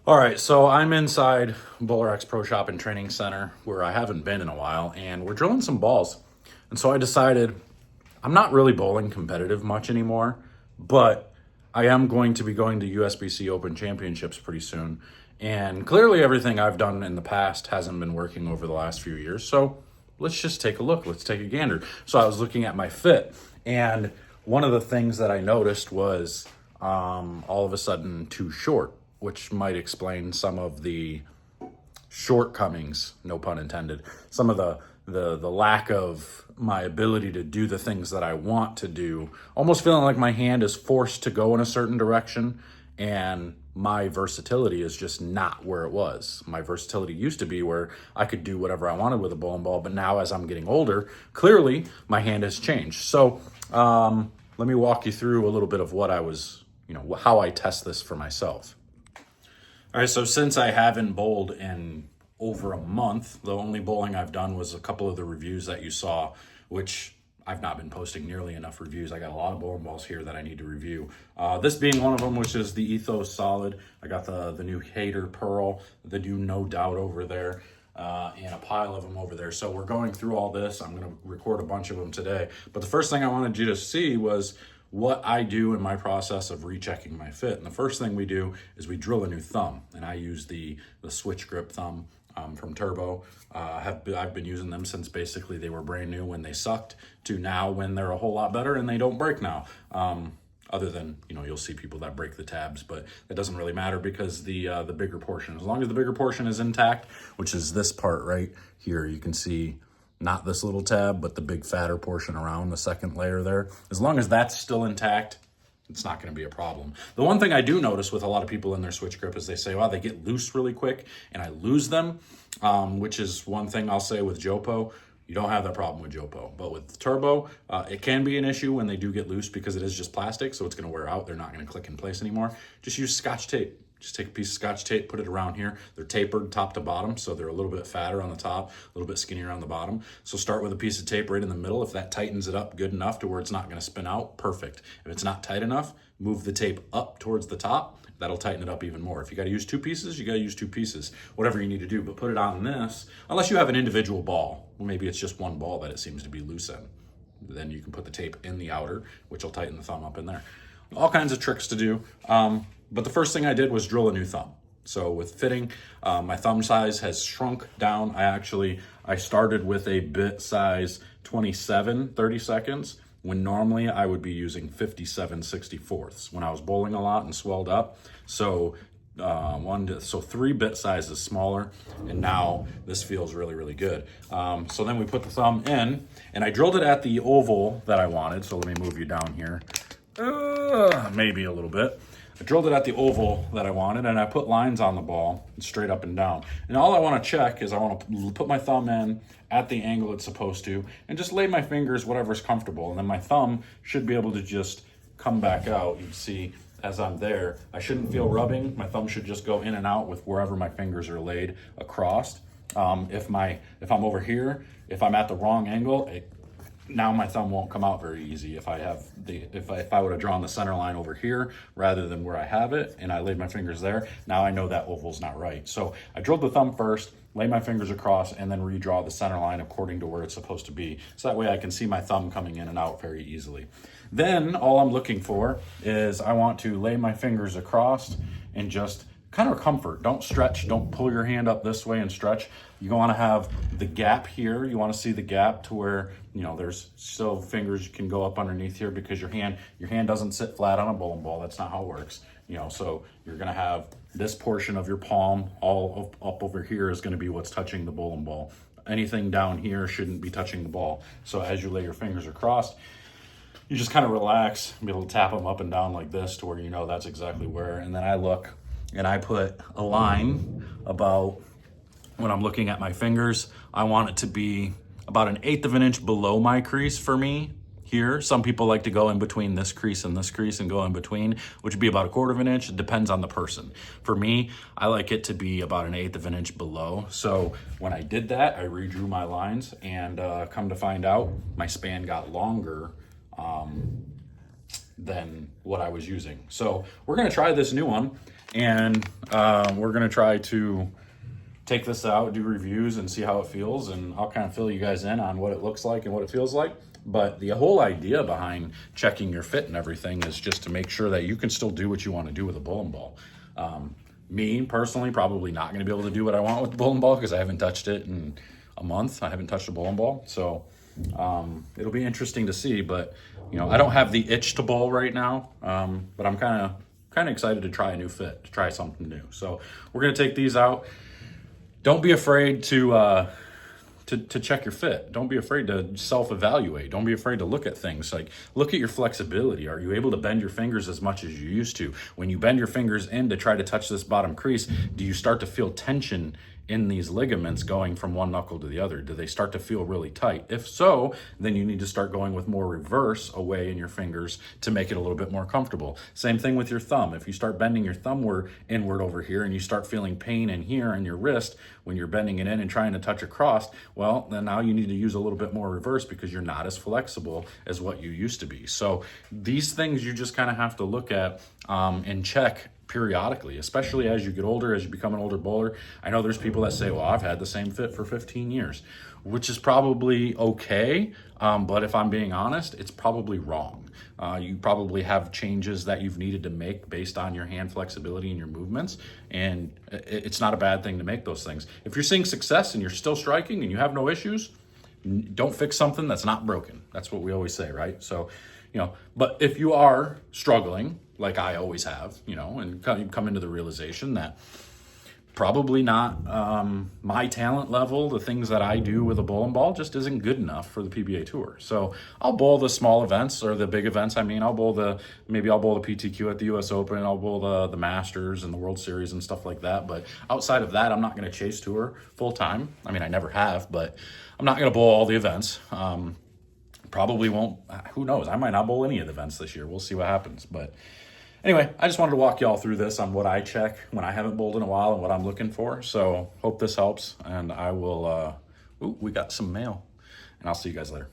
All right, so I'm inside Bowler X Pro Shop and Training Center where I haven't been in a while, and we're drilling some balls. And so I decided I'm not really bowling competitive much anymore, but I am going to be going to USBC Open Championships pretty soon. And clearly, everything I've done in the past hasn't been working over the last few years. So let's just take a look. Let's take a gander. So I was looking at my fit, and one of the things that I noticed was all of a sudden too short, which might explain some of the shortcomings, no pun intended, some of the lack of my ability to do the things that I want to do, almost feeling like my hand is forced to go in a certain direction, and my versatility is just not where it was. My versatility used to be where I could do whatever I wanted with a bowling ball, but now as I'm getting older, clearly my hand has changed. So let me walk you through a little bit of what I was, how I test this for myself. All right, so since I haven't bowled in over a month, the only bowling I've done was a couple of the reviews that you saw, which I've not been posting nearly enough reviews. I got a lot of bowling balls here that I need to review. This being one of them, which is the Ethos Solid. I got the new Hater Pearl, the new No Doubt over there, and a pile of them over there. So we're going through all this. I'm going to record a bunch of them today. But the first thing I wanted you to see was what I do in my process of rechecking my fit. And the first thing we do is we drill a new thumb. And I use the switch grip thumb from Turbo. I've been using them since basically they were brand new when they sucked to now when they're a whole lot better and they don't break now. Other than, you'll see people that break the tabs, but that doesn't really matter because the bigger portion, as long as the bigger portion is intact, which is this part right here, you can see not this little tab, but the big fatter portion around the second layer there. As long as that's still intact, it's not going to be a problem. The one thing I do notice with a lot of people in their switch grip is they say, wow, they get loose really quick and I lose them, which is one thing I'll say with Jopo. You don't have that problem with Jopo, but with Turbo, it can be an issue when they do get loose because it is just plastic, so it's going to wear out. They're not going to click in place anymore. Just use Scotch tape. Just take a piece of Scotch tape, put it around here. They're tapered top to bottom, so they're a little bit fatter on the top, a little bit skinnier on the bottom. So start with a piece of tape right in the middle. If that tightens it up good enough to where it's not going to spin out, perfect. If it's not tight enough, move the tape up towards the top. That'll tighten it up even more. If you got to use two pieces, you got to use two pieces, whatever you need to do. But put it on this, unless you have an individual ball. Well, maybe it's just one ball that it seems to be loose in. Then you can put the tape in the outer, which will tighten the thumb up in there. All kinds of tricks to do. But the first thing I did was drill a new thumb. So with fitting, my thumb size has shrunk down. I started with a bit size 27 32nds, when normally I would be using 57 64ths when I was bowling a lot and swelled up. So 3 bit sizes smaller, and now this feels really, really good. So then we put the thumb in, and I drilled it at the oval that I wanted. So let me move you down here. Maybe a little bit. I drilled it at the oval that I wanted, and I put lines on the ball straight up and down. And all I want to check is I want to put my thumb in at the angle it's supposed to and just lay my fingers whatever's comfortable. And then my thumb should be able to just come back out. You can see as I'm there, I shouldn't feel rubbing. My thumb should just go in and out with wherever my fingers are laid across. If I'm over here, if I'm at the wrong angle, now my thumb won't come out very easy. If I would have drawn the center line over here rather than where I have it and I laid my fingers there, now I know that oval's not right. So I drilled the thumb first, lay my fingers across, and then redraw the center line according to where it's supposed to be. So that way I can see my thumb coming in and out very easily. Then all I'm looking for is I want to lay my fingers across and just kind of comfort. Don't stretch. Don't pull your hand up this way and stretch. You want to have the gap here. You want to see the gap to where, there's still fingers you can go up underneath here because your hand doesn't sit flat on a bowling ball. That's not how it works. So you're going to have this portion of your palm all up over here is going to be what's touching the bowling ball. Anything down here shouldn't be touching the ball. So as you lay your fingers across, you just kind of relax, be able to tap them up and down like this to where that's exactly where. And then I look and I put a line about, when I'm looking at my fingers, I want it to be about 1/8 of an inch below my crease for me here. Some people like to go in between this crease and go in between, which would be about 1/4 of an inch. It depends on the person. For me, I like it to be about 1/8 of an inch below. So when I did that, I redrew my lines, and come to find out, my span got longer than what I was using. So we're gonna try this new one. And we're going to try to take this out, do reviews, and see how it feels. And I'll kind of fill you guys in on what it looks like and what it feels like. But the whole idea behind checking your fit and everything is just to make sure that you can still do what you want to do with a bowling ball. Me personally, probably not going to be able to do what I want with the bowling ball because I haven't touched it in a month. I haven't touched a bowling ball, so it'll be interesting to see. But I don't have the itch to bowl right now. But I'm kind of excited to try a new fit, to try something new. So we're going to take these out. Don't be afraid to check your fit. Don't be afraid to self-evaluate. Don't be afraid to look at things. Like, look at your flexibility. Are you able to bend your fingers as much as you used to? When you bend your fingers in to try to touch this bottom crease, do you start to feel tension in these ligaments going from one knuckle to the other? Do they start to feel really tight? If so, then you need to start going with more reverse away in your fingers to make it a little bit more comfortable. Same thing with your thumb. If you start bending your thumb inward over here and you start feeling pain in here in your wrist when you're bending it in and trying to touch across, well, then now you need to use a little bit more reverse because you're not as flexible as what you used to be. So these things you just kind of have to look at and check periodically, especially as you get older, as you become an older bowler. I know there's people that say, well, I've had the same fit for 15 years, which is probably okay. But if I'm being honest, it's probably wrong. You probably have changes that you've needed to make based on your hand flexibility and your movements. And it's not a bad thing to make those things. If you're seeing success and you're still striking and you have no issues, don't fix something that's not broken. That's what we always say, right? So, but if you are struggling, like I always have, and come into the realization that probably not my talent level, the things that I do with a bowling ball just isn't good enough for the PBA Tour. So I'll bowl the small events or the big events. I mean, I'll bowl the PTQ at the US Open. I'll bowl the Masters and the World Series and stuff like that. But outside of that, I'm not going to chase tour full time. I mean, I never have, but I'm not going to bowl all the events. Probably won't. Who knows? I might not bowl any of the events this year. We'll see what happens. But anyway, I just wanted to walk y'all through this on what I check when I haven't bowled in a while and what I'm looking for. So hope this helps. And I will, we got some mail. And I'll see you guys later.